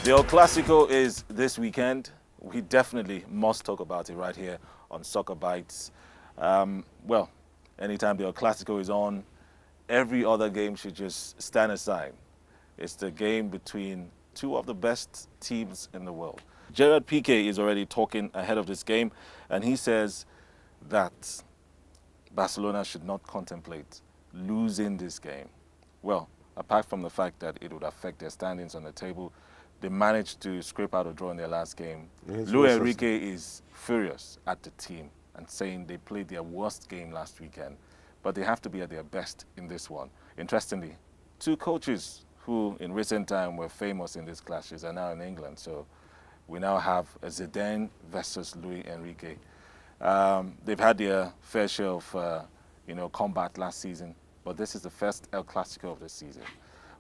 The El Classico is this weekend. We definitely must talk about it right here on Soccer Bites. Well, anytime the El Classico is on, every other game should just stand aside. It's the game between two of the best teams in the world. Gerard Piqué is already talking ahead of this game, and he says that Barcelona should not contemplate losing this game. Well, apart from the fact that it would affect their standings on the table, they managed to scrape out a draw in their last game. Luis Enrique is furious at the team and saying they played their worst game last weekend, but they have to be at their best in this one. Interestingly, two coaches who in recent time were famous in these clashes are now in England. So we now have a Zidane versus Luis Enrique. They've had their fair share of combat last season, but this is the first El Clasico of the season.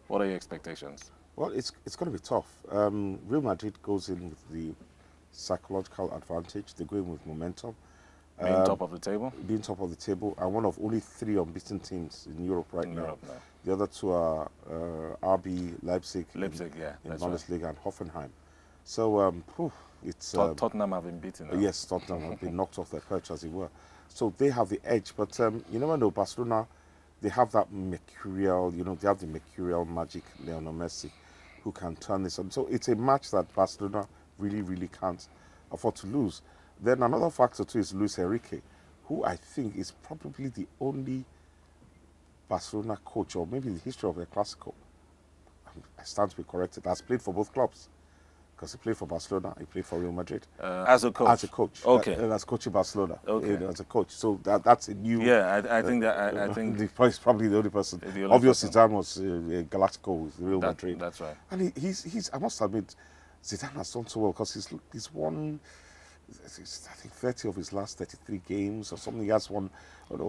What are your expectations? Well, it's going to be tough. Real Madrid goes in with the psychological advantage. They go in with momentum. Being top of the table? Being top of the table, and one of only 3 unbeaten teams in Europe right now. The other 2 are RB Leipzig, yeah, in that's Bundesliga, right. And Hoffenheim. So it's Tottenham have been beaten. Yes, Tottenham have been knocked off their perch, as it were. So they have the edge. But you never know. Barcelona, they have that mercurial. They have the mercurial magic, Lionel Messi, who can turn this on. So it's a match that Barcelona really, really can't afford to lose. Then another factor too is Luis Enrique, who I think is probably the only Barcelona coach, or maybe in the history of the Classico, I stand to be corrected, has played for both clubs. Because he played for Barcelona, he played for Real Madrid. As a coach? As a coach. Okay. As coaching Barcelona. Okay. As a coach. So that's a new... Yeah, I think that... I think he's probably the only person. Obviously, Zidane was Galactico with Real Madrid. That's right. And he's I must admit, Zidane has done so well because he's won, I think, 30 of his last 33 games or something. He has won, it's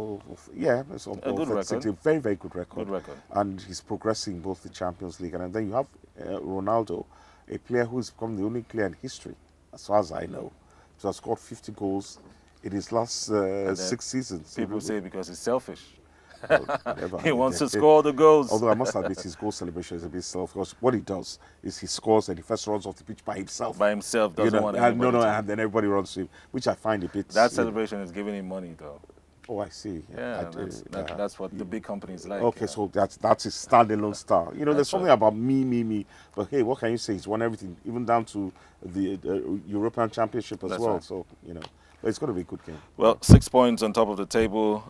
a good record. A very, very good record. Good record. And he's progressing both the Champions League. And then you have Ronaldo, a player who's become the only player in history, as far as I know, to have scored 50 goals in his last 6 seasons. People say because he's selfish. Well, he wants to score the goals. Although I must admit his goal celebration is a bit self, because what he does is he scores and he first runs off the pitch by himself. By himself, doesn't want anybody to. And then everybody runs to him, which I find a bit... That celebration is giving him money, though. Oh, I see. Yeah, that's what the big companies like. Okay, so that's his standalone star. There's something about me. But hey, what can you say? He's won everything, even down to the European Championship as well. Right. So, but it's going to be a good game. Well, 6 points on top of the table.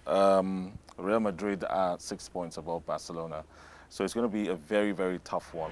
Real Madrid are 6 points above Barcelona. So it's going to be a very, very tough one.